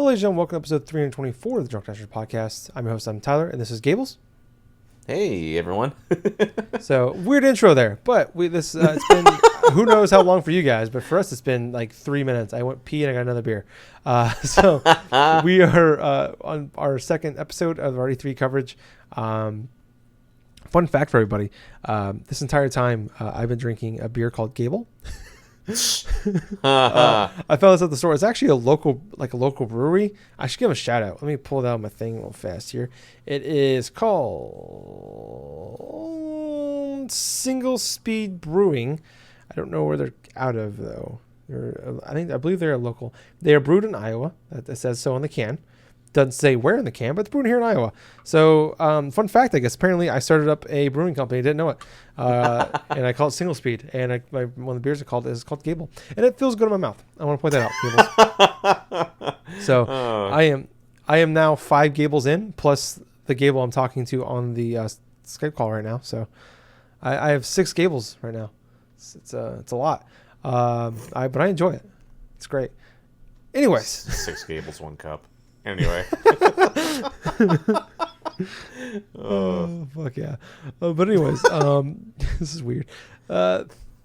Hello, ladies and gentlemen. Welcome to episode 324 of the Drunk Dashers podcast. I'm your host, I'm Tyler, and this is Gables. Hey, everyone. So, weird intro there, but it's been, who knows how long for you guys, but for us, it's been like 3 minutes. I went pee and I got another beer. So, we are on our second episode of our E3 coverage. Fun fact for everybody, this entire time, I've been drinking a beer called Gable. I found this at the store. It's actually a local brewery. I should give them a shout out. Let me pull down my thing real fast here. It is called Single Speed Brewing. I don't know where they're out of though. I believe they're a local. They are brewed in Iowa. That says so on the can. Doesn't say where in the can, but it's brewed here in Iowa. So, fun fact, I guess. Apparently, I started up a brewing company. Didn't know it, and I call it Single Speed. And one of the beers is called Gable, and it feels good in my mouth. I want to point that out. So, I am now 5 Gables in, plus the Gable I'm talking to on the Skype call right now. So, I have 6 Gables right now. It's a lot, but I enjoy it. It's great. Anyways, 6 Gables, 1 cup. Anyway. Oh, fuck yeah. But anyways, this is weird.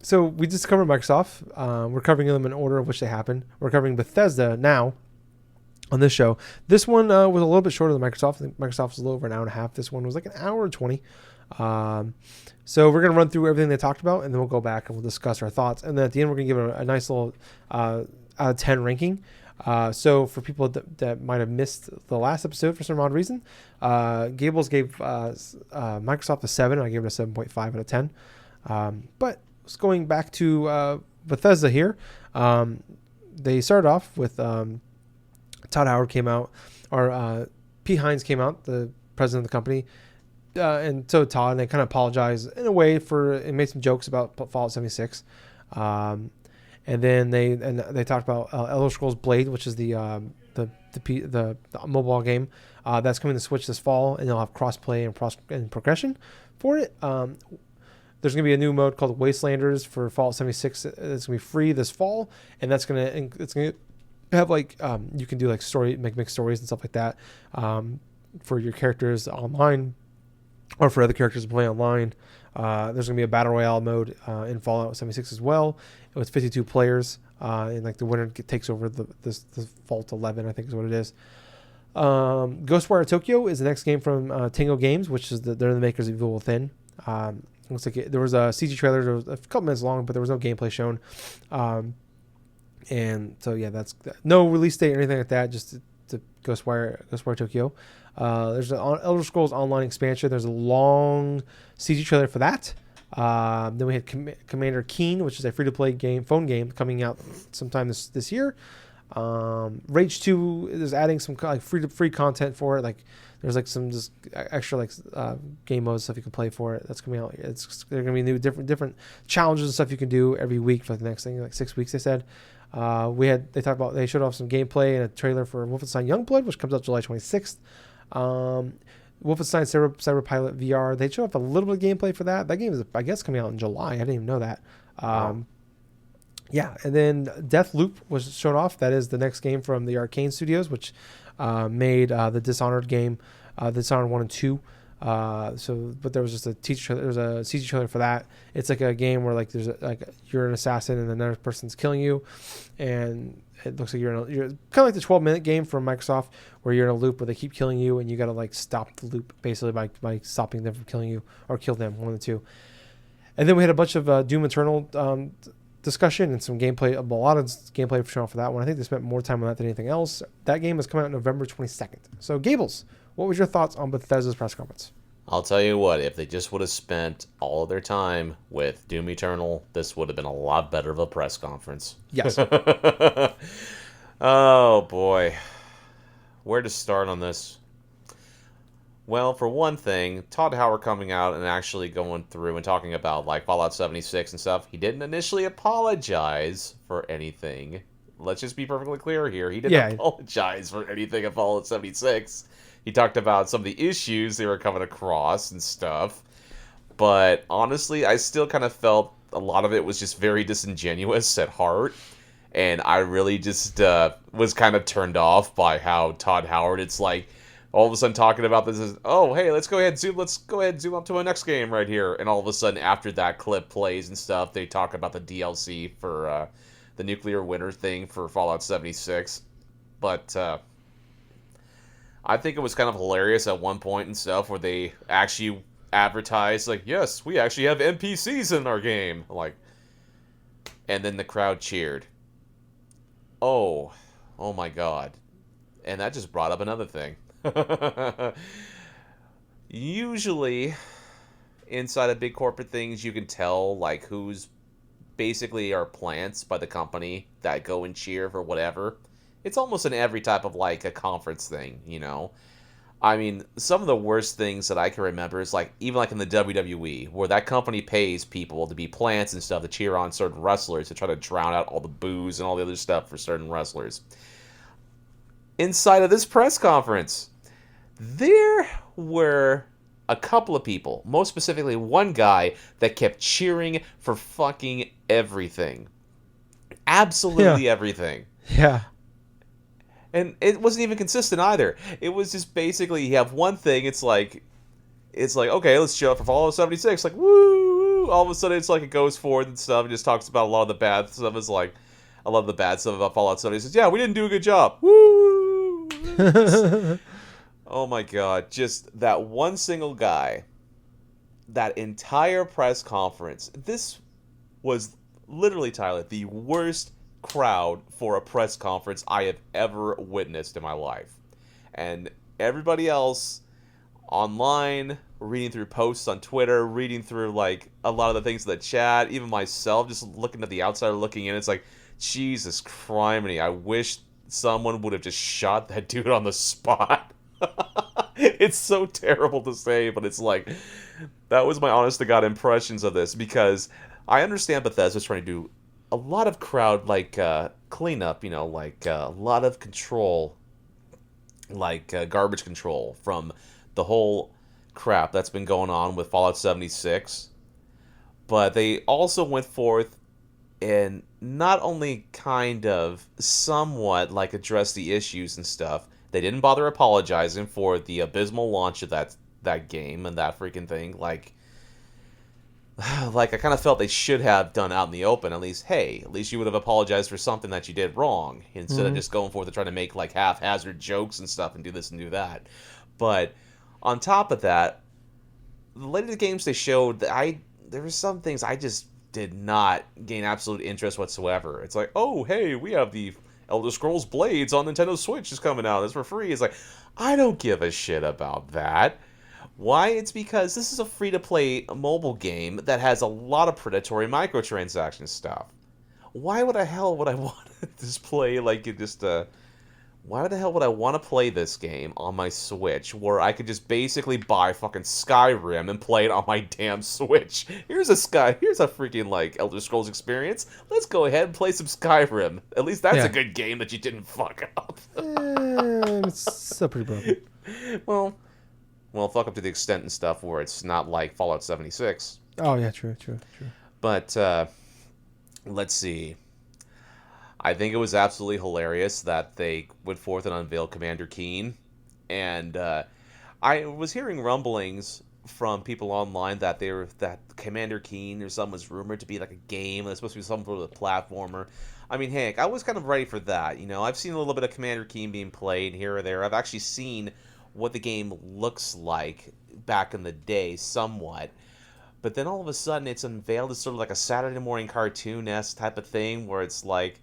So we just covered Microsoft. We're covering them in order of which they happened. We're covering Bethesda now on this show. This one was a little bit shorter than Microsoft. I think Microsoft was a little over an hour and a half. This one was like an hour and 20. So we're going to run through everything they talked about, and then we'll go back and we'll discuss our thoughts. And then at the end, we're going to give it a nice little out of 10 ranking. So for people that might have missed the last episode for some odd reason, Gables gave Microsoft a 7. I gave it a 7.5 out of 10. But going back to Bethesda here, they started off with Todd Howard came out, or P. Hines came out, the president of the company, and so Todd, and they kind of apologized in a way and made some jokes about Fallout 76. And then they talked about Elder Scrolls Blade, which is the mobile game that's coming to Switch this fall, and they'll have crossplay and progression for it. There's going to be a new mode called Wastelanders for Fallout 76. It's going to be free this fall, and it's going to have like you can do like make stories and stuff like that for your characters online, or for other characters to play online. There's going to be a Battle Royale mode in Fallout 76 as well. It was 52 players, and like the winner takes over the Vault 11, I think is what it is. Ghostwire Tokyo is the next game from Tango Games, which is they're the makers of Evil Within. Looks like there was a CG trailer. There was a couple minutes long, but there was no gameplay shown. And so yeah, that's no release date or anything like that. Just the Ghostwire Tokyo. There's an Elder Scrolls Online expansion. There's a long CG trailer for that. Then we had Commander Keen, which is a free-to-play phone game coming out sometime this year. Rage 2 is adding some like free content for it. Like there's like some just extra like game modes stuff you can play for it. That's coming out. There are gonna be new different challenges and stuff you can do every week for the next thing, like 6 weeks. They said. They showed off some gameplay and a trailer for Wolfenstein Youngblood, which comes out July 26th. Wolfenstein Cyber Pilot VR. They showed off a little bit of gameplay for that. That game is, I guess, coming out in July. I didn't even know that. Yeah, and then Deathloop was shown off. That is the next game from the Arcane Studios, which made the Dishonored game, Dishonored 1 and 2. But there was just a CG trailer for that. It's like a game where like you're an assassin and another person's killing you, and it looks like you're kind of like the 12-minute game from Microsoft, where you're in a loop where they keep killing you and you got to like stop the loop basically by stopping them from killing you, or kill them, one of the two. And then we had a bunch of Doom Eternal discussion and some gameplay, a lot of gameplay shown for that one. I think they spent more time on that than anything else. That game is coming out November 22nd. So Gables, what was your thoughts on Bethesda's press conference? I'll tell you what, if they just would have spent all of their time with Doom Eternal, this would have been a lot better of a press conference. Yes. Oh, boy. Where to start on this? Well, for one thing, Todd Howard coming out and actually going through and talking about like Fallout 76 and stuff, he didn't initially apologize for anything. Let's just be perfectly clear here. He didn't apologize for anything of Fallout 76. He talked about some of the issues they were coming across and stuff. But honestly, I still kind of felt a lot of it was just very disingenuous at heart. And I really just was kind of turned off by how Todd Howard, it's like, all of a sudden talking about this is, oh, hey, let's go ahead and zoom up to my next game right here. And all of a sudden, after that clip plays and stuff, they talk about the DLC for the nuclear winter thing for Fallout 76. But I think it was kind of hilarious at one point and stuff where they actually advertised, like, yes, we actually have NPCs in our game. Like, and then the crowd cheered. Oh my God. And that just brought up another thing. Usually, inside of big corporate things, you can tell, like, who's basically are plants by the company that go and cheer for whatever. It's almost in every type of, like, a conference thing, you know? I mean, some of the worst things that I can remember is, like, even like in the WWE, where that company pays people to be plants and stuff to cheer on certain wrestlers to try to drown out all the boos and all the other stuff for certain wrestlers. Inside of this press conference, there were a couple of people, most specifically one guy, that kept cheering for fucking everything. Absolutely everything. Yeah. And it wasn't even consistent either. It was just basically, you have one thing, it's like, okay, let's chill out for Fallout 76. Like, woo! All of a sudden, it's like it goes forward and stuff. It just talks about a lot of the bad stuff. It's like, I love the bad stuff about Fallout 76. Yeah, we didn't do a good job. Woo! Oh my God. Just that one single guy, that entire press conference. This was literally, Tyler, the worst crowd for a press conference I have ever witnessed in my life. And everybody else online, reading through posts on Twitter, reading through, like, a lot of the things in the chat, even myself, just looking at the outsider looking in, it's like, Jesus criminy, I wish someone would have just shot that dude on the spot. It's so terrible to say, but it's like, that was my honest to God impressions of this, because I understand Bethesda's trying to do a lot of crowd, like, cleanup, you know, like, a lot of control, like, garbage control from the whole crap that's been going on with Fallout 76. But they also went forth and not only kind of somewhat, like, address the issues and stuff. They didn't bother apologizing for the abysmal launch of that game and that freaking thing. Like I kind of felt they should have done out in the open. At least you would have apologized for something that you did wrong, instead of just going forth and trying to make, like, haphazard jokes and stuff and do this and do that. But on top of that, the later games they showed, there were some things I just did not gain absolute interest whatsoever. It's like, oh, hey, we have the Elder Scrolls Blades on Nintendo Switch is coming out. It's for free. It's like, I don't give a shit about that. Why? It's because this is a free-to-play mobile game that has a lot of predatory microtransaction stuff. Why the hell would I want to just play, like, why the hell would I want to play this game on my Switch, where I could just basically buy fucking Skyrim and play it on my damn Switch? Here's a freaking, like, Elder Scrolls experience. Let's go ahead and play some Skyrim. At least that's a good game that you didn't fuck up. It's still pretty broken. Well, fuck up to the extent and stuff where it's not like Fallout 76. Oh, yeah, true. But, let's see. I think it was absolutely hilarious that they went forth and unveiled Commander Keen. And I was hearing rumblings from people online that that Commander Keen or something was rumored to be like a game. It's supposed to be some sort of platformer. I mean, heck, I was kind of ready for that. You know, I've seen a little bit of Commander Keen being played here or there. I've actually seen what the game looks like back in the day somewhat. But then all of a sudden it's unveiled as sort of like a Saturday morning cartoon-esque type of thing where it's like,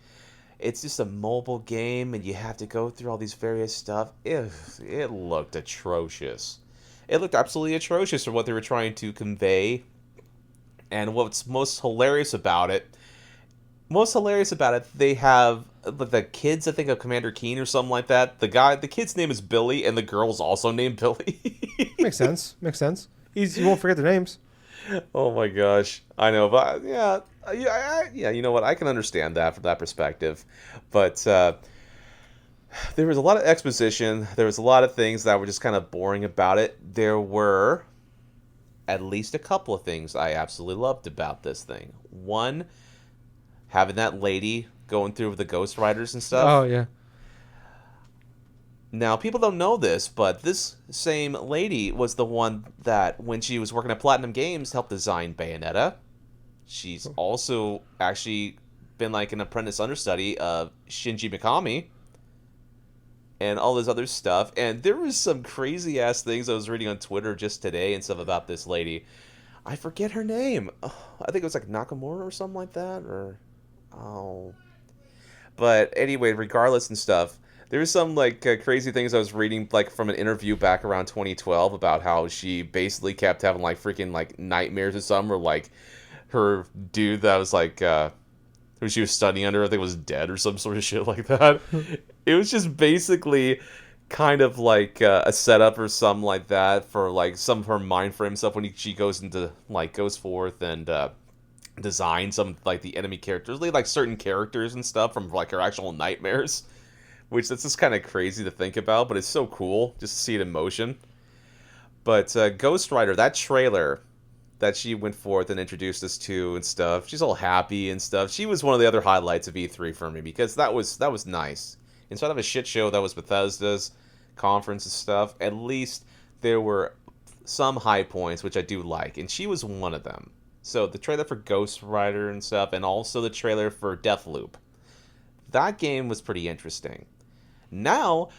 it's just a mobile game and you have to go through all these various stuff. It looked atrocious. It looked absolutely atrocious for what they were trying to convey. And what's most hilarious about it, they have the kids, I think, of Commander Keen or something like that. The kid's name is Billy, and the girl's also named Billy. Makes sense. You won't forget their names. Oh my gosh, I know, but yeah, you know what? I can understand that from that perspective, but there was a lot of exposition. There was a lot of things that were just kind of boring about it. There were at least a couple of things I absolutely loved about this thing. One, having that lady going through with the Ghost Riders and stuff. Oh yeah. Now, people don't know this, but this same lady was the one that, when she was working at Platinum Games, helped design Bayonetta. She's also actually been like an apprentice understudy of Shinji Mikami and all this other stuff. And there was some crazy ass things I was reading on Twitter just today and stuff about this lady. I forget her name. Oh, I think it was like Nakamura or something like that, or But anyway, regardless and stuff, there was some like crazy things I was reading like from an interview back around 2012 about how she basically kept having like freaking like nightmares or something, or like her dude that was like who she was studying under, I think was dead or some sort of shit like that. It was just basically kind of like a setup or something like that for like some of her mind frame stuff when she goes forth and design some like the enemy characters, like certain characters and stuff from like her actual nightmares, which that's just kind of crazy to think about, but it's so cool just to see it in motion. But Ghost Rider, that trailer that she went forth and introduced us to and stuff, she's all happy and stuff. She was one of the other highlights of E3 for me, because that was nice. Instead of a shit show that was Bethesda's conference and stuff, at least there were some high points which I do like, and she was one of them. So the trailer for Ghost Rider and stuff, and also the trailer for Deathloop, that game was pretty interesting. Now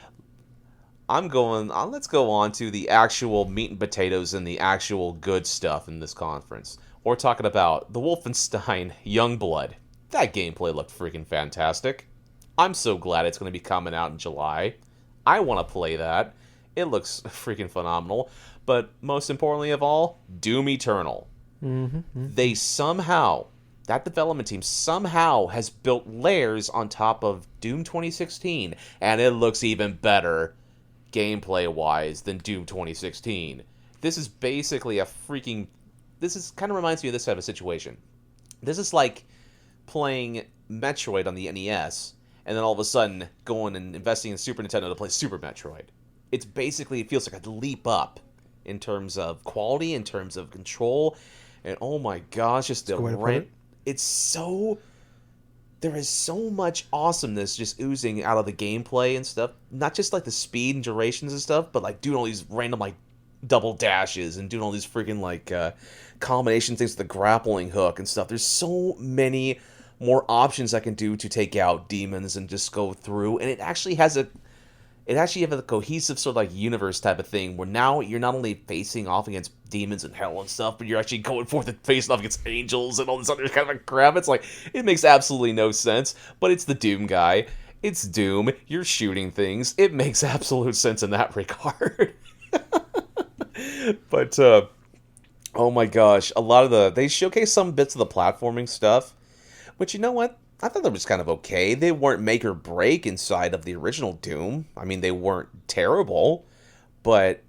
let's go on to the actual meat and potatoes and the actual good stuff in this conference. We're talking about the Wolfenstein Youngblood. That gameplay looked freaking fantastic. I'm so glad it's going to be coming out in July. I want to play that. It looks freaking phenomenal. But most importantly of all, Doom Eternal. They somehow, that development team somehow has built layers on top of Doom 2016, and it looks even better gameplay-wise than Doom 2016. This is basically this kind of reminds me of this type of situation. This is like playing Metroid on the NES, and then all of a sudden going and investing in Super Nintendo to play Super Metroid. It feels like a leap up in terms of quality, in terms of control, and oh my gosh, just the rant. It's so... There is so much awesomeness just oozing out of the gameplay and stuff. Not just like the speed and durations and stuff, but like doing all these random like double dashes and doing all these freaking like combination things with the grappling hook and stuff. There's so many more options I can do to take out demons and just go through. And it actually has a cohesive sort of like universe type of thing where now you're not only facing off against demons and hell and stuff, but you're actually going forth and facing off against angels and all this other kind of crap. It's like, it makes absolutely no sense, but it's the Doom guy. It's Doom. You're shooting things. It makes absolute sense in that regard. But, oh my gosh, they showcase some bits of the platforming stuff, but you know what? I thought that was kind of okay. They weren't make or break inside of the original Doom. I mean, they weren't terrible, but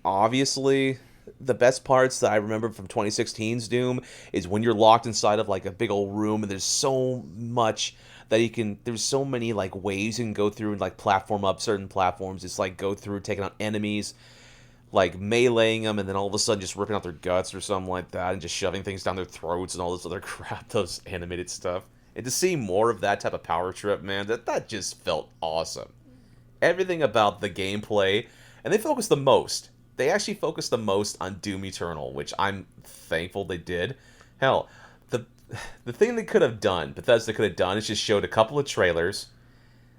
obviously the best parts that I remember from 2016's Doom is when you're locked inside of like a big old room and there's so much that there's so many like ways you can go through and like platform up certain platforms. Just like go through taking out enemies, like meleeing them, and then all of a sudden just ripping out their guts or something like that, and just shoving things down their throats and all this other crap, those animated stuff. And to see more of that type of power trip, man, that just felt awesome. Everything about the gameplay, and they actually focused the most on Doom Eternal, which I'm thankful they did. Hell, the thing Bethesda could have done is just showed a couple of trailers,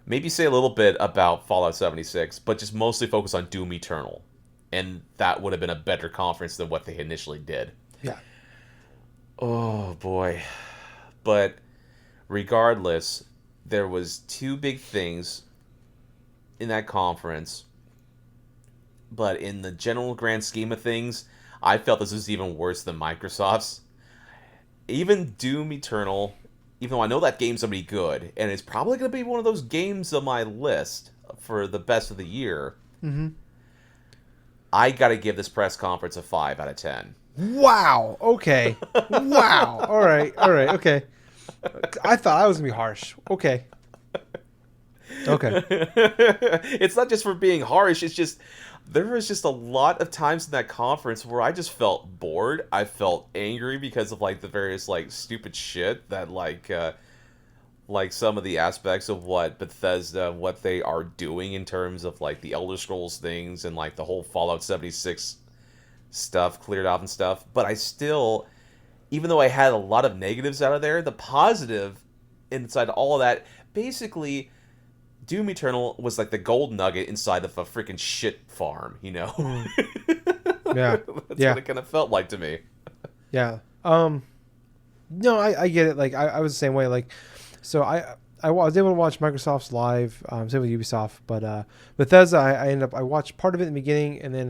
maybe say a little bit about Fallout 76, but just mostly focus on Doom Eternal. And that would have been a better conference than what they initially did. Yeah. Oh, boy. But regardless, there was two big things in that conference. But in the general grand scheme of things, I felt this was even worse than Microsoft's. Even Doom Eternal, even though I know that game's going to be good, and it's probably going to be one of those games on my list for the best of the year, I got to give this press conference a 5 out of 10. Wow. Okay. Wow. All right. Okay. I thought I was going to be harsh. Okay. It's not just for being harsh. It's just, there was just a lot of times in that conference where I just felt bored. I felt angry because of like the various like stupid shit that like like some of the aspects of what Bethesda, what they are doing in terms of like the Elder Scrolls things and like the whole Fallout 76 stuff cleared off and stuff. But I still, even though I had a lot of negatives out of there, the positive inside all of that, basically, Doom Eternal was like the gold nugget inside of a freaking shit farm, you know? Yeah. That's what it kind of felt like to me. Yeah. No, I get it. Like I was the same way. Like, so I was able to watch Microsoft's live, same with Ubisoft, but Bethesda, I watched part of it in the beginning, and then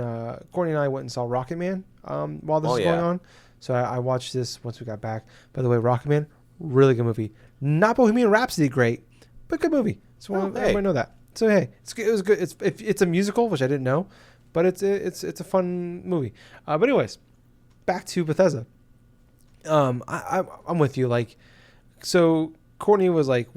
Courtney and I went and saw Rocket Man while this was going on. So I watched this once we got back. By the way, Rocket Man, really good movie. Not Bohemian Rhapsody great, but good movie. So everybody know that. So hey, it was good. It's a musical, which I didn't know, but it's a fun movie. But anyways, back to Bethesda. I'm with you. Like, so Courtney was like,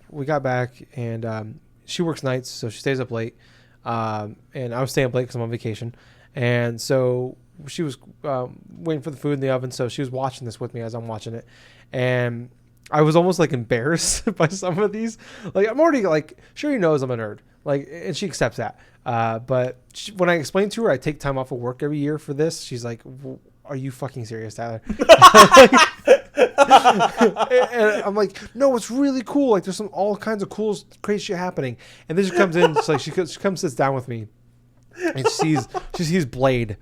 we got back, and she works nights, so she stays up late. And I was staying up late because I'm on vacation. And so she was waiting for the food in the oven, so she was watching this with me as I'm watching it. And I was almost like embarrassed by some of these. Like, I'm already like, she knows I'm a nerd. Like, and she accepts that. But when I explained to her I take time off of work every year for this, she's like, are you fucking serious, Tyler? And I'm like, no, it's really cool. Like, there's all kinds of cool, crazy shit happening. And then she comes in, it's like she comes sits down with me, and she sees Blade,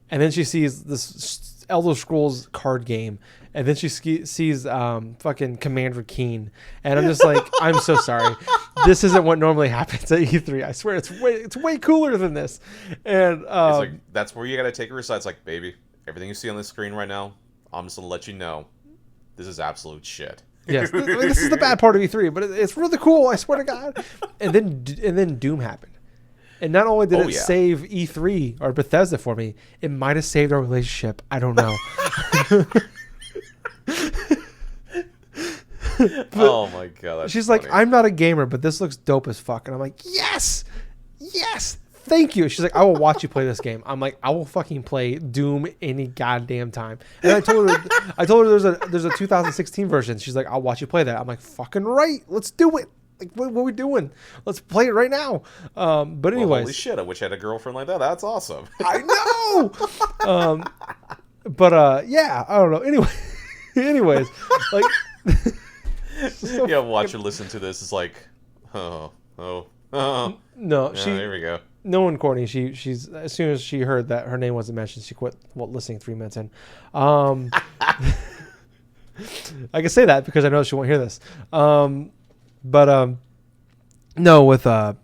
and then she sees this Elder Scrolls card game, and then she sees fucking Commander Keen, and I'm just like, I'm so sorry. This isn't what normally happens at E3. I swear, it's way cooler than this. And it's like, that's where you got to take her aside. It's like, baby, everything you see on the screen right now, I'm just gonna let you know, this is absolute shit. Yes, this is the bad part of E3, but it's really cool. I swear to God. And then Doom happened, and not only did it save E3 or Bethesda for me, it might have saved our relationship. I don't know. Oh my God! She's funny. like, I'm not a gamer, but this looks dope as fuck, and I'm like, yes, thank you. She's like, I will watch you play this game. I'm like, I will fucking play Doom any goddamn time. And I told her there's a 2016 version. She's like, I'll watch you play that. I'm like, fucking right, let's do it. Like, what are we doing? Let's play it right now. But anyways, well, holy shit! I wish I had a girlfriend like that. That's awesome. I know. Yeah, I don't know. Anyways, like. So yeah, watch her listen to this. It's like, oh. No, there we go. No one, Courtney. She's as soon as she heard that her name wasn't mentioned, she quit listening 3 minutes in. I can say that because I know she won't hear this. No, with the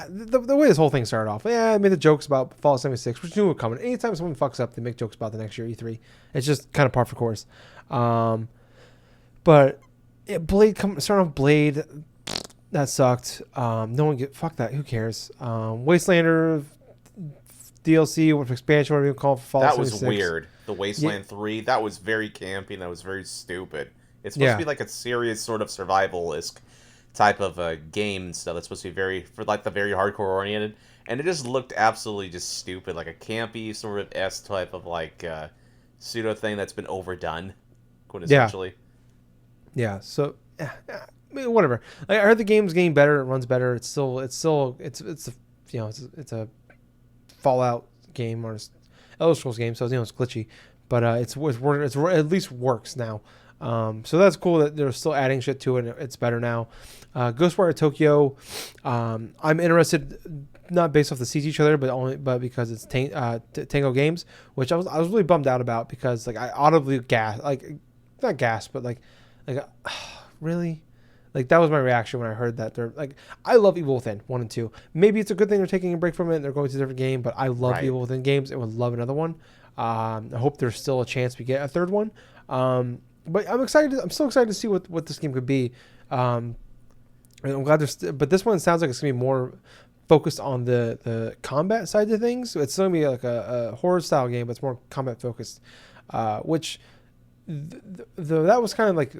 way this whole thing started off, I made the jokes about Fallout 76, which knew would come. Anytime someone fucks up, they make jokes about the next year E3. It's just kind of par for course. But starting off Blade. That sucked. No one fuck that. Who cares? Wastelander DLC with expansion, whatever you call it, Fallout 76. That was weird. The Wasteland 3, that was very campy and that was very stupid. It's supposed to be like a serious sort of survival-esque type of a game and stuff. That's supposed to be very hardcore oriented. And it just looked absolutely just stupid, like a campy sort of type of like pseudo thing that's been overdone, quintessentially. Yeah. So. Whatever. Like, I heard the game's getting better. It runs better. It's a Fallout game or Elder Scrolls game, so it's glitchy, but it's at least works now. So that's cool that they're still adding shit to it. And it's better now. Ghostwire Tokyo. I'm interested, not based off the CG trailer, but because it's Tango Games, which I was really bummed out about because like I audibly not gasped, but like really. Like, that was my reaction when I heard that. They're like, I love Evil Within 1 and 2. Maybe it's a good thing they're taking a break from it and they're going to a different game, but I love Evil Within games and would love another one. I hope there's still a chance we get a third one. But I'm excited. I'm so excited to see what this game could be. And I'm glad but this one sounds like it's going to be more focused on the combat side of things. So it's going to be like a horror style game, but it's more combat focused, which that was kind of like.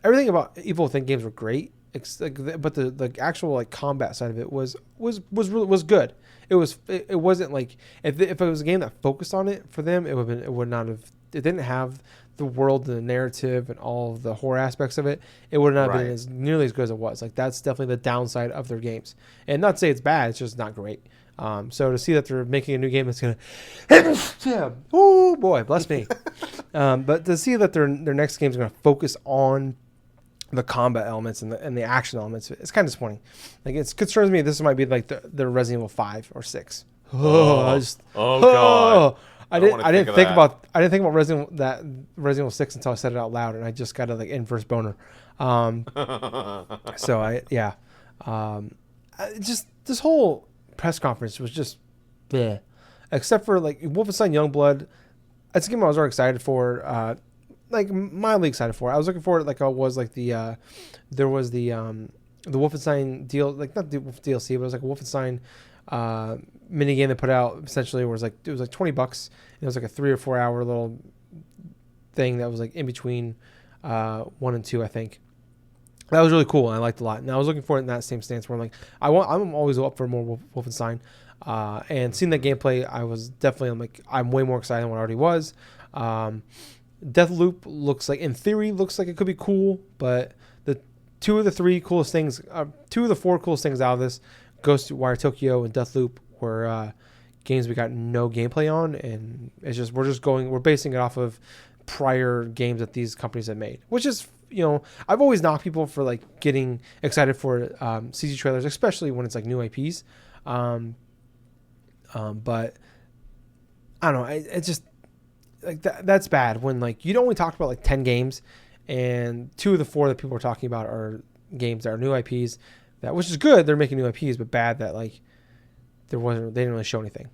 Everything about Evil Within games were great, but the actual like combat side of it was good. It wasn't like if it was a game that focused on it for them, it would not have it didn't have the world and the narrative and all of the horror aspects of it, it would not have been as nearly as good as it was. Like that's definitely the downside of their games. And not to say it's bad, it's just not great. So to see that they're making a new game that's gonna, yeah, oh boy, bless me. But to see that their next game is gonna focus on the combat elements and the action elements, it's kind of disappointing. Like it concerns me. This might be like the Resident Evil 5 or 6. God. I didn't think about Resident Evil 6 until I said it out loud, and I just got a like inverse boner. Just this whole press conference was just bleh. Except for like Wolfenstein Youngblood. It's a game I was already excited for. Like mildly excited for. I was looking for it like I was like the Wolfenstein deal, like not the DLC, but it was like a Wolfenstein mini game they put out essentially where it was like $20. It was like a 3 or 4 hour little thing that was like in between 1 and 2, I think. That was really cool and I liked it a lot. And I was looking for it in that same stance where I'm like, I'm always up for more Wolfenstein. And seeing that gameplay, I'm way more excited than what I already was. Deathloop looks like it could be cool, but the two of the 4 coolest things out of this, Ghostwire Tokyo and Deathloop, were games we got no gameplay on, and it's just we're basing it off of prior games that these companies have made, which is, I've always knocked people for like getting excited for CG trailers, especially when it's like new IPs. But I don't know. It just like that's bad when like you'd only talked about like 10 games, and 2 of the 4 that people are talking about are games that are new IPs. Which is good, they're making new IPs, but bad that like they didn't really show anything,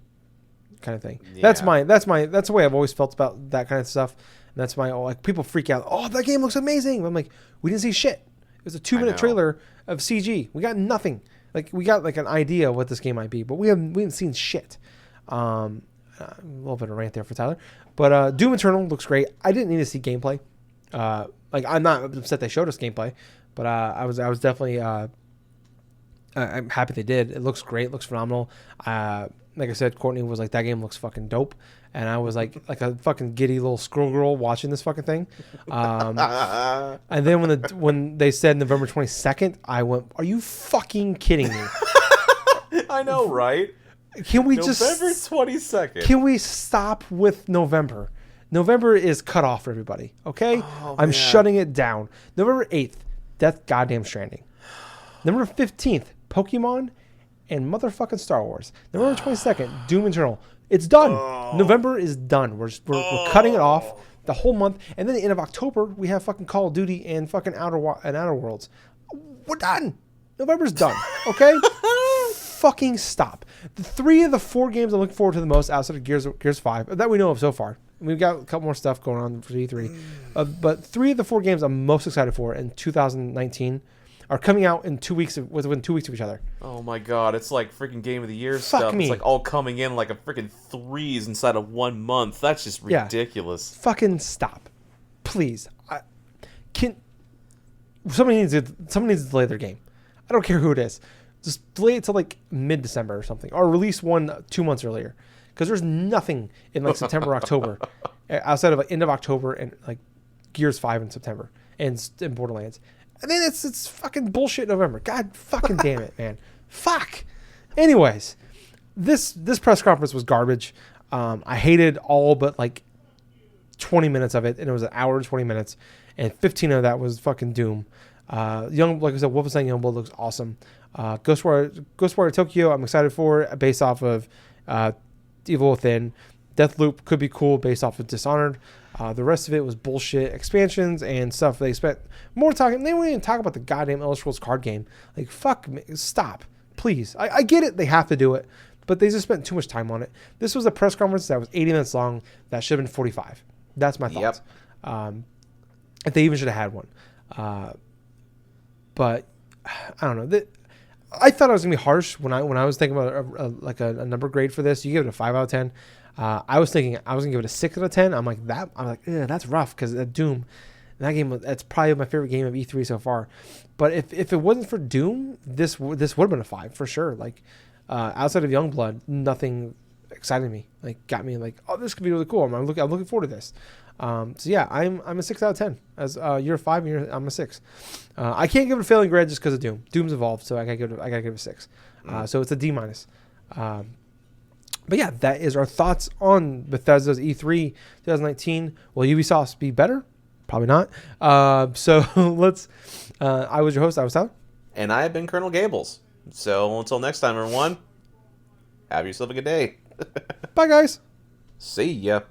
kind of thing. Yeah. That's the way I've always felt about that kind of stuff. And that's my like people freak out. Oh, that game looks amazing. I'm like, we didn't see shit. It was a 2-minute trailer of CG. We got nothing. Like we got like an idea of what this game might be, but we haven't seen shit. A little bit of a rant there for Tyler, but Doom Eternal looks great. I didn't need to see gameplay. Like I'm not upset they showed us gameplay, but I was definitely. I'm happy they did. It looks great. It looks phenomenal. Like I said, Courtney was like, that game looks fucking dope. And I was like a fucking giddy little squirrel girl watching this fucking thing. And then when they said November 22nd, I went, are you fucking kidding me? I know, right? Can we November 22nd. Can we stop with November? November is cut off for everybody, okay? I'm shutting it down. November 8th, Death Goddamn Stranding. November 15th, Pokemon and motherfucking Star Wars. November 22nd, Doom Eternal. It's done. November is done. We're cutting it off the whole month. And then the end of October, we have fucking Call of Duty and fucking Outer Worlds. We're done. November's done. Okay? Fucking stop. The 3 of the 4 games I'm looking forward to the most outside of Gears 5 that we know of so far. We've got a couple more stuff going on for E3. But 3 of the 4 games I'm most excited for in 2019 are coming out in 2 weeks, within 2 weeks of each other. Oh my god, it's like freaking Game of the Year stuff. Me. It's like all coming in like a freaking threes inside of 1 month. That's just ridiculous. Yeah. Fucking stop. Please. Somebody needs to delay their game. I don't care who it is. Just delay it to like mid-December or something. Or release one 2 months earlier. Because there's nothing in like September, October. Outside of like end of October and like Gears 5 in September. And Borderlands. And then it's fucking bullshit November. God fucking damn it, man. Fuck. Anyways, this press conference was garbage. I hated all but like 20 minutes of it, and it was an hour and 20 minutes, and 15 of that was fucking Doom. Like I said, Wolfenstein Youngblood looks awesome. Ghostwire Tokyo, I'm excited for, based off of Evil Within. Deathloop could be cool, based off of Dishonored. The rest of it was bullshit expansions and stuff. They spent more talking. They didn't even talk about the goddamn Elder Scrolls card game. Like, fuck me. Stop. Please. I get it. They have to do it. But they just spent too much time on it. This was a press conference that was 80 minutes long. That should have been 45. That's my thoughts. Yep. If they even should have had one. But, I don't know. I thought I was going to be harsh when I was thinking about a number grade for this. You give it a 5 out of 10. I was thinking I was gonna give it a 6 out of 10. I'm like, that's rough because Doom, that game, that's probably my favorite game of E3 so far. But if it wasn't for Doom, this would have been a 5 for sure. Like outside of Youngblood, nothing excited me, like got me like, oh, this could be really cool. I'm looking forward to this. So yeah, I'm a 6 out of 10 as year 5. I'm a 6. I can't give it a failing grade just because of Doom. Doom's evolved, so I gotta give it a 6. So it's a D minus. But yeah, that is our thoughts on Bethesda's E3 2019. Will Ubisoft be better? Probably not. So let's. I was your host. I was Tyler. And I have been Colonel Gables. So until next time, everyone, have yourself a good day. Bye, guys. See ya.